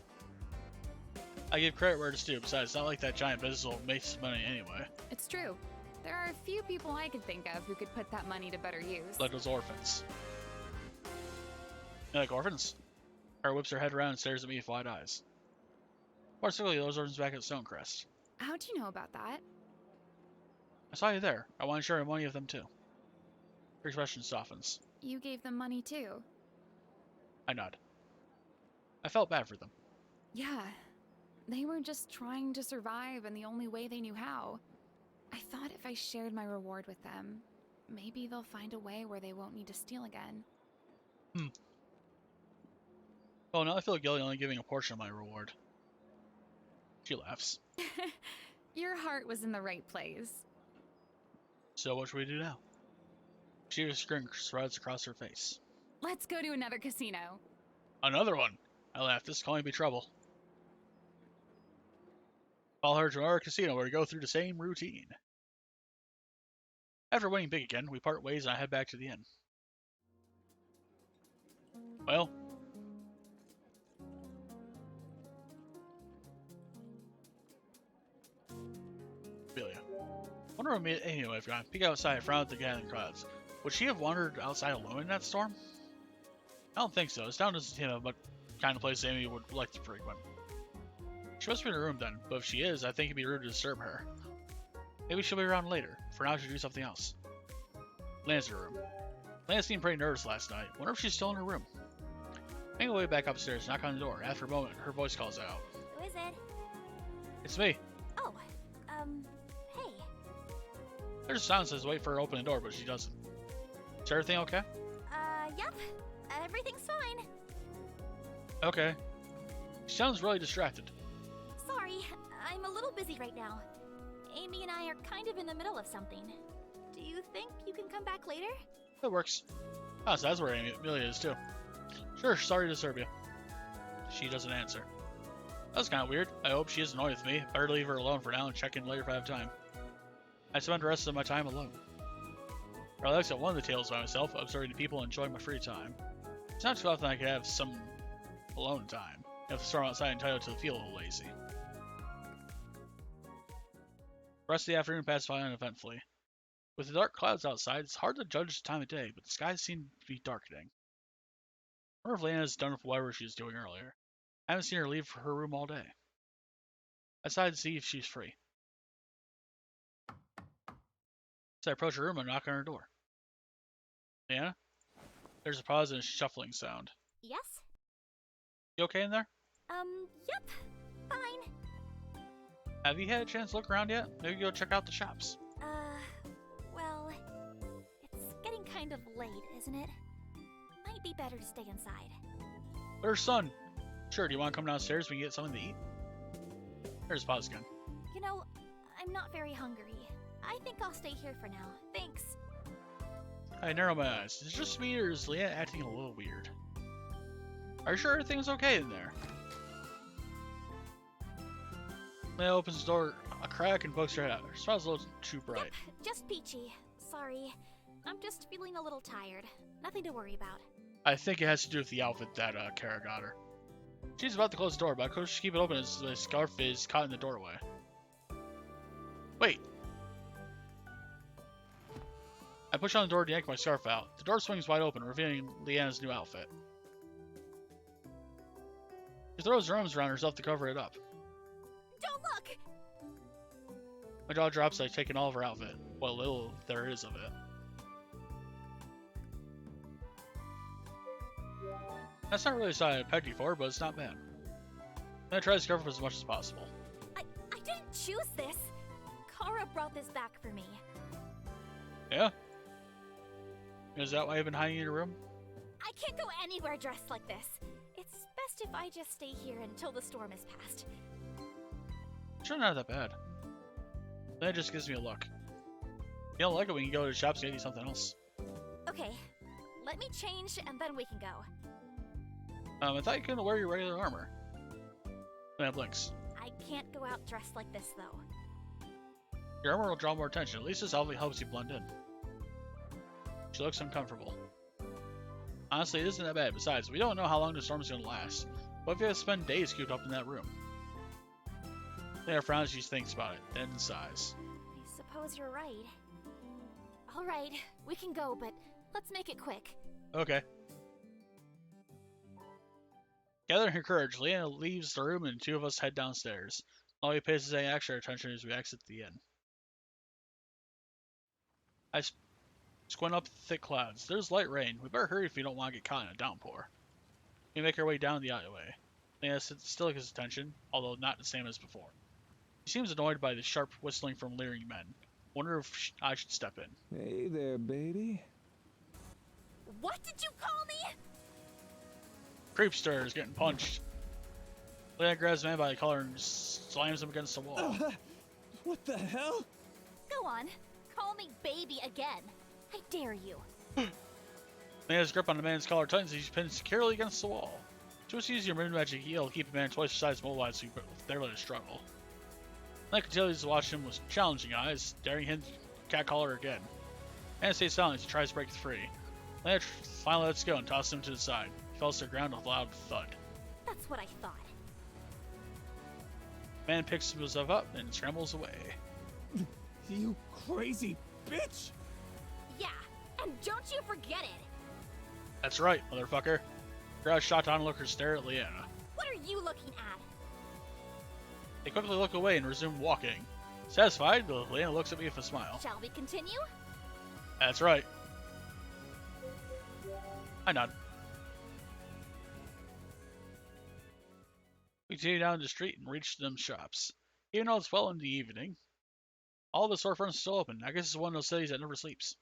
I give credit where it's due. Besides, it's not like that giant business will make some money anyway. It's true. There are a few people I could think of who could put that money to better use. Like those orphans. You like orphans? Kara whips her head around and stares at me with wide eyes. Particularly those orphans back at Stonecrest. How'd you know about that? I saw you there. I want to share money with them too. Her expression softens. You gave them money too. I nod. I felt bad for them. Yeah. They were just trying to survive in the only way they knew how. I thought if I shared my reward with them, maybe they'll find a way where they won't need to steal again. Oh, now I feel guilty only giving a portion of my reward. She laughs. Your heart was in the right place. So what should we do now? She just grin spreads across her face. Let's go to another casino. Another one! I laughed. This can only be trouble. Follow her to our casino where we go through the same routine. After winning big again, we part ways and I head back to the inn. Well, Amelia. Wonder where Amy would have gone. Peek outside, frown at the gathering crowds. Would she have wandered outside alone in that storm? I don't think so. This town doesn't seem like the kind of place Amy would like to frequent. She must be in her room then, but if she is, I think it'd be rude to disturb her. Maybe she'll be around later. For now, she'll do something else. Lena's in her room. Lena seemed pretty nervous last night. Wonder if she's still in her room. Make my way back upstairs, knock on the door. After a moment, her voice calls out. Who is it? It's me. Oh, hey. There's a sound says wait for her to open the door, but she doesn't. Is everything okay? Yep. Everything's fine. Okay. She sounds really distracted. Sorry, I'm a little busy right now. Amy and I are kind of in the middle of something. Do you think you can come back later? That works. Oh, so that's where Amelia is too. Sure, sorry to disturb you. She doesn't answer. That was kind of weird. I hope she isn't annoyed with me. Better leave her alone for now and check in later if I have time. I spend the rest of my time alone. I relax at one of the tables by myself, observing the people and enjoying my free time. It's not too often I could have some alone time. If the storm outside entitled to feel a little lazy. The rest of the afternoon passed by uneventfully. With the dark clouds outside, it's hard to judge the time of day, but the skies seem to be darkening. I wonder if Lena's done with whatever she was doing earlier. I haven't seen her leave her room all day. I decided to see if she's free. So I approach her room and knock on her door. Lena? There's a pause and a shuffling sound. Yes? You okay in there? Yep. Fine. Have you had a chance to look around yet? Maybe go check out the shops. Well, it's getting kind of late, isn't it? Might be better to stay inside. There's Sun. Sure, do you want to come downstairs? We can get something to eat. There's pause again. You know, I'm not very hungry. I think I'll stay here for now. Thanks. I narrow my eyes. Is it just me, or is Leanna acting a little weird? Are you sure everything's okay in there? Leanna opens the door a crack and pokes her head out. Her smile's a little too bright. Yep, just peachy. Sorry. I'm just feeling a little tired. Nothing to worry about. I think it has to do with the outfit that Kara got her. She's about to close the door, but I could keep it open as the scarf is caught in the doorway. Wait. I push on the door to yank my scarf out. The door swings wide open, revealing Leanna's new outfit. She throws her arms around herself to cover it up. Don't look! My jaw drops as I take in all of her outfit. What little there is of it. That's not really a sign I pegged you for, but it's not bad. Then I try to cover up as much as possible. I didn't choose this. Kara brought this back for me. Yeah? Is that why you've been hiding in your room? I can't go anywhere dressed like this. It's best if I just stay here until the storm is past. Sure, not that bad. Then it just gives me a look. If you don't like it, we can go to the shops and get you something else. Okay, let me change and then we can go. I thought you couldn't wear your regular armor. Then it blinks. I can't go out dressed like this though. Your armor will draw more attention. At least this outfit helps you blend in. She looks uncomfortable. Honestly, it isn't that bad. Besides, we don't know how long the storm is going to last. What if you have to spend days cooped up in that room? Leanna frowns as she thinks about it, then sighs. I suppose you're right. Alright, we can go, but let's make it quick. Okay. Gathering her courage, Leanna leaves the room and the two of us head downstairs. All we pay is any extra attention as we exit the inn. I squint up the thick clouds. There's light rain. We better hurry if we don't want to get caught in a downpour. We make our way down the alleyway. Leanna still gets attention, although not the same as before. She seems annoyed by the sharp whistling from leering men. Wonder if I should step in. Hey there, baby. What did you call me? Creepster is getting punched. Leanna grabs the man by the collar and slams him against the wall. What the hell? Go on, call me baby again. I dare you. Leanna's grip on the man's collar tightens as he's pinned securely against the wall. Just use your moon magic heal to keep a man twice the size mobilized so you barely to struggle. Leanna continues to watch him with challenging eyes, daring him to cat collar again. Leanna stays silent as he tries to break free. Leanna finally lets go and tosses him to the side. He falls to the ground with a loud thud. That's what I thought. The man picks himself up and scrambles away. You crazy bitch! Yeah, and don't you forget it. That's right, motherfucker. Grabs shot onlooker stare at Leanna. What are you looking at? They quickly look away and resume walking. Satisfied, Leanna looks at me with a smile. Shall we continue? That's right. I nod. We continue down the street and reach them shops. Even though it's well into the evening, all the storefronts are still open. I guess it's one of those cities that never sleeps.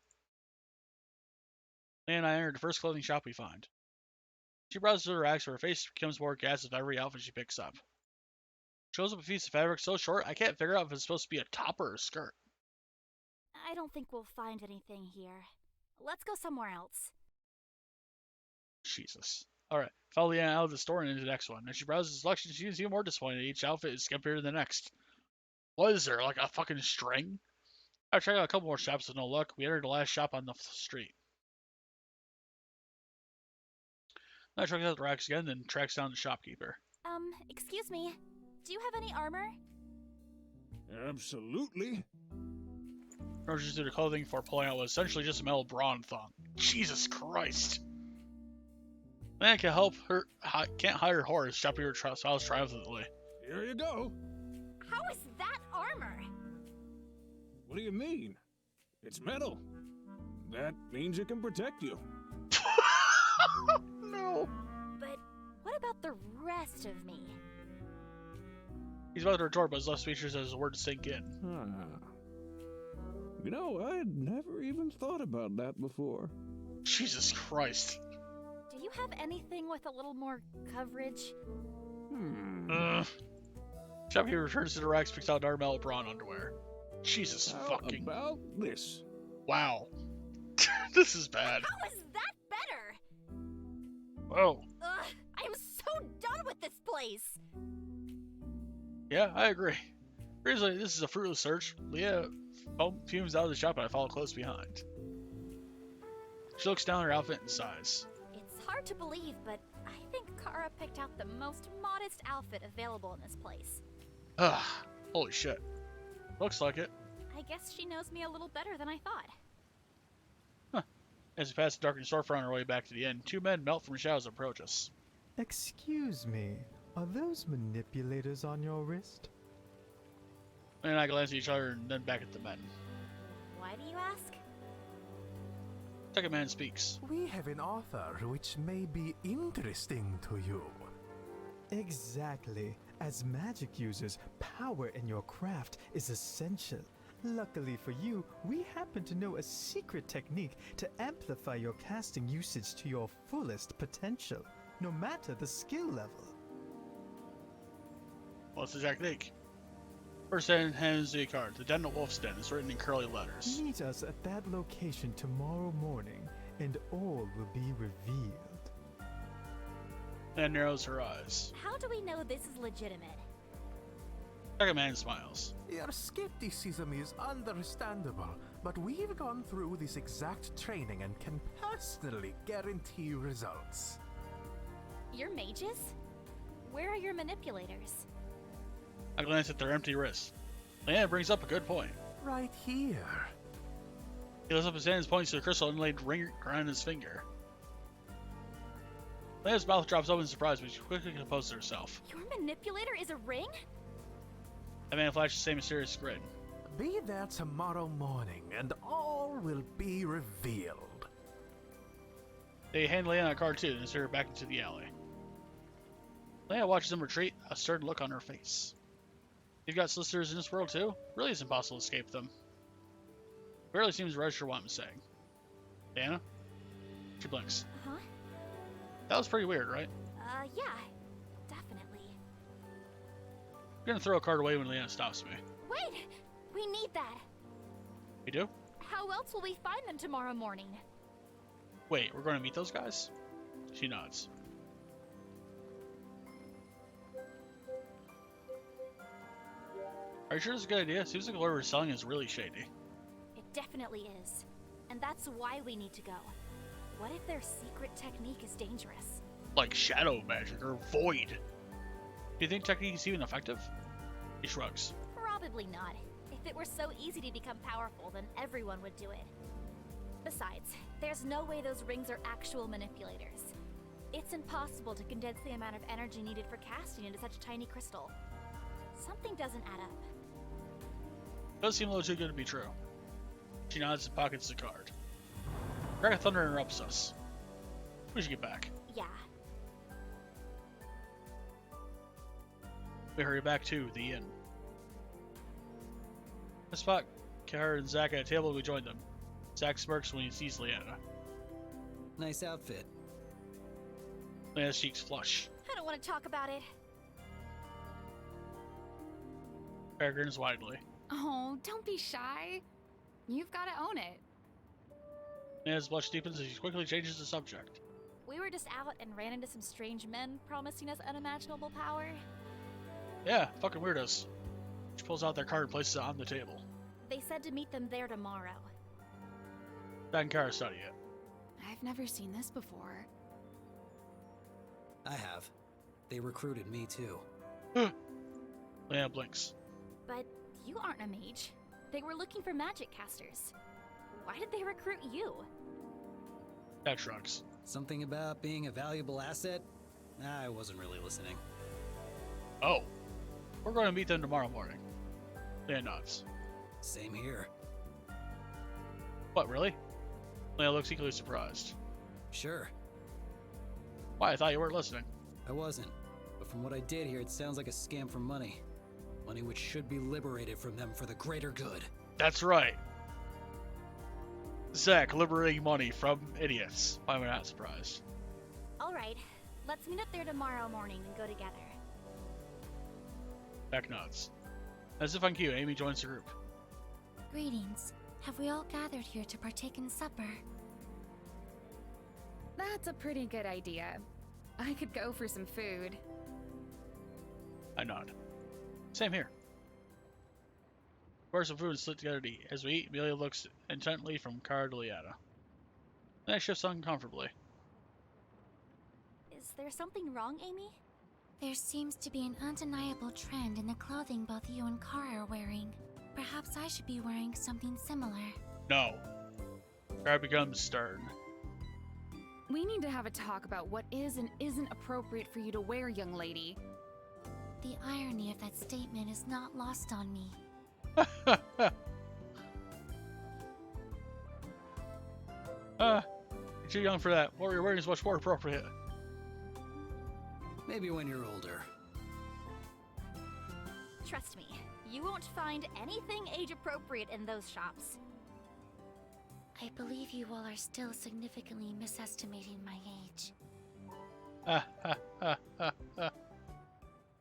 Leanna and I enter the first clothing shop we find. She browses through her racks where her face becomes more gas with every outfit she picks up. Shows up a piece of fabric so short I can't figure out if it's supposed to be a top or a skirt. I don't think we'll find anything here. Let's go somewhere else. Jesus. Alright, follow Leanna out of the store and into the next one. As she browses the selection, she seems even more disappointed. Each outfit is skimpier than the next. What is there, like a fucking string? I checked out a couple more shops with no luck. We entered the last shop on the street. I checked out the racks again, then tracks down the shopkeeper. Excuse me. Do you have any armor? Absolutely. Rushes through the clothing before pulling out what was essentially just a metal brawn thong. Jesus Christ. Man can't hide her horror. Shopkeeper smiles triumphantly. Here you go. How is that armor? What do you mean? It's metal. That means it can protect you. No. But what about the rest of me? He's about to retort, but his left speech as the word to sink in. Huh. You know, I'd never even thought about that before. Jesus Christ. Do you have anything with a little more coverage? Chappie returns to the racks, picks out Darmel Braun underwear. Jesus How fucking. about this? Wow. This is bad. How is that better? Whoa. Ugh, I am so done with this place. Yeah, I agree. Seriously, this is a fruitless search. Leah fumes out of the shop and I follow close behind. She looks down at her outfit and sighs. It's hard to believe, but I think Kara picked out the most modest outfit available in this place. Ugh. Holy shit. Looks like it. I guess she knows me a little better than I thought. As we pass the darkened storefront on our way back to the inn, two men melt from the shadows and approach us. Excuse me, are those manipulators on your wrist? And I glance at each other and then back at the men. Why do you ask? Second man speaks. We have an offer which may be interesting to you. Exactly. As magic users, power in your craft is essential. Luckily for you, we happen to know a secret technique to amplify your casting usage to your fullest potential, no matter the skill level. What's the technique? First hand hands the card. The Den of Wolf's Den is written in curly letters. Meet us at that location tomorrow morning, and all will be revealed. And narrows her eyes. How do we know this is legitimate? Second man smiles. Your skepticism is understandable, but we've gone through this exact training and can personally guarantee results. You're mages? Where are your manipulators? I glance at their empty wrists. Leanna brings up a good point. Right here. He lifts up his hand and points to the crystal inlaid ring around his finger. Leanna's mouth drops open in surprise, but she quickly composes herself. Your manipulator is a ring? The man flashes the same mysterious grin. Be there tomorrow morning, and all will be revealed. They hand Leanna a card too, and steer her back into the alley. Leanna watches them retreat, a stern look on her face. You've got solicitors in this world too? Really, it's impossible to escape them. Barely seems to register what I'm saying. Leanna? She blinks. Huh? That was pretty weird, right? Yeah. Definitely. I'm gonna throw a card away when Leanna stops me. Wait! We need that! You do? How else will we find them tomorrow morning? Wait, we're gonna meet those guys? She nods. Are you sure this is a good idea? Seems like what we're selling is really shady. It definitely is. And that's why we need to go. What if their secret technique is dangerous? Like shadow magic or void. Do you think technique is even effective? He shrugs. Probably not. If it were so easy to become powerful, then everyone would do it. Besides, there's no way those rings are actual manipulators. It's impossible to condense the amount of energy needed for casting into such a tiny crystal. Something doesn't add up. Does seem a little too good to be true. She nods and pockets the card. Crack of thunder interrupts us. We should get back. Yeah. We hurry back to the inn. The spot Kara and Zach at a table, we join them. Zach smirks when he sees Leanna. Nice outfit. Leanna's cheeks flush. I don't want to talk about it. Kara grins widely. Oh, don't be shy. You've got to own it. Leanna's blush deepens as she quickly changes the subject. We were just out and ran into some strange men promising us unimaginable power. Yeah, fucking weirdos. She pulls out their card and places it on the table. They said to meet them there tomorrow. Zach and Kara study it. I've never seen this before. I have. They recruited me too. Leanna blinks. But you aren't a mage. They were looking for magic casters. Why did they recruit you? Zach shrugs. Something about being a valuable asset? I wasn't really listening. Oh. We're going to meet them tomorrow morning. Leanna nods. Same here. What, really? Leanna looks equally surprised. Sure. Why, I thought you weren't listening. I wasn't. But from what I did hear, it sounds like a scam for money. Money which should be liberated from them for the greater good. That's right. Zach, liberating money from idiots. Why am I not surprised? Alright, let's meet up there tomorrow morning and go together. Back nuts. As if on cue, Amy joins the group. Greetings. Have we all gathered here to partake in supper? That's a pretty good idea. I could go for some food. I nod. Same here. Pour some food and sit together to eat. As we eat, Amelia looks intently from Cara to Liana. Then I shift uncomfortably. Is there something wrong, Amy? There seems to be an undeniable trend in the clothing both you and Kara are wearing. Perhaps I should be wearing something similar. No. Cara becomes stern. We need to have a talk about what is and isn't appropriate for you to wear, young lady. The irony of that statement is not lost on me. You're too young for that. What you're wearing is much more appropriate. Maybe when you're older. Trust me, you won't find anything age-appropriate in those shops. I believe you all are still significantly misestimating my age.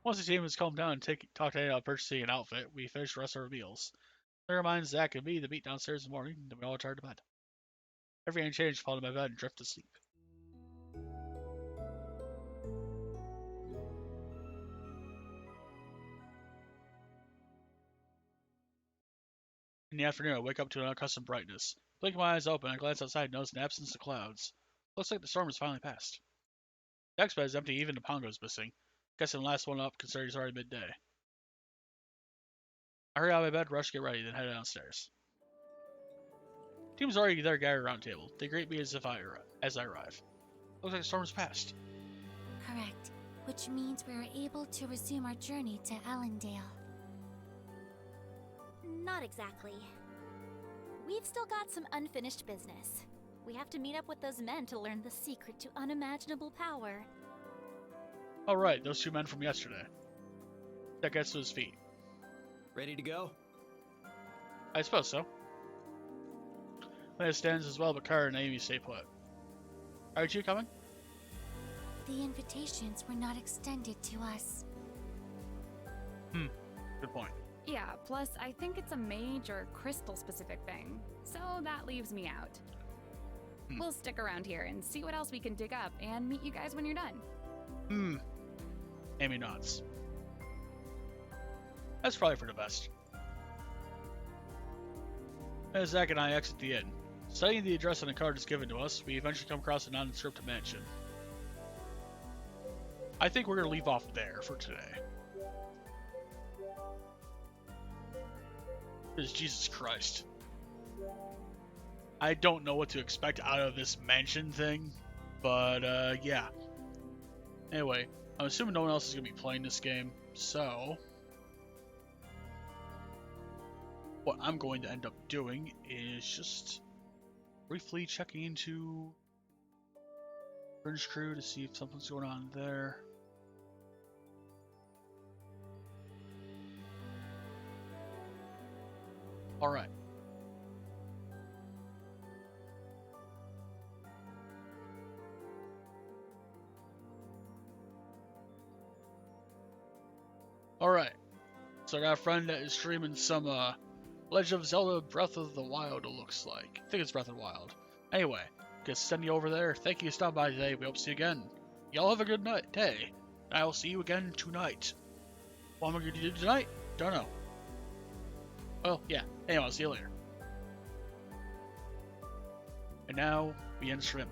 Once the team has calmed down and talked about purchasing an outfit, we finish the rest of our meals. That reminds Zach and me to meet downstairs in the morning, then we all retire to bed. Every unchanged, fall to my bed and drift to sleep. In the afternoon, I wake up to an accustomed brightness. Blinking my eyes open, I glance outside and notice an absence of clouds. Looks like the storm has finally passed. Jack's bed is empty, even the Pongo's missing. Guessing the last one up, considering it's already midday. I hurry out of my bed, rush to get ready, then head downstairs. Team's already there gathered around the table. They greet me as I arrive. Looks like the storm has passed. Correct. Which means we are able to resume our journey to Allendale. Not exactly. We've still got some unfinished business. We have to meet up with those men to learn the secret to unimaginable power. Oh right, those two men from yesterday. Jack gets to his feet. Ready to go? I suppose so. Leia stands as well, but Cara and Amy stay put. Aren't you coming? The invitations were not extended to us. Good point. Yeah, plus I think it's a mage or crystal specific thing, so that leaves me out. We'll stick around here and see what else we can dig up and meet you guys when you're done. Amy nods. That's probably for the best. As Zach and I exit the inn, studying the address on the card is given to us, we eventually come across a nondescript mansion. I think we're going to leave off there for today. Because Jesus Christ. I don't know what to expect out of this mansion thing, but yeah. Anyway, I'm assuming no one else is going to be playing this game, so what I'm going to end up doing is just briefly checking into Fringe Crew to see if something's going on there. Alright. Alright. So I got a friend that is streaming some Legend of Zelda Breath of the Wild, it looks like. I think it's Breath of the Wild. Anyway, just send you over there. Thank you for stopping by today. We hope to see you again. Y'all have a good day. I will see you again tonight. What am I going to do tonight? Don't know. Well, yeah. Anyway, I'll see you later. And now, we end stream.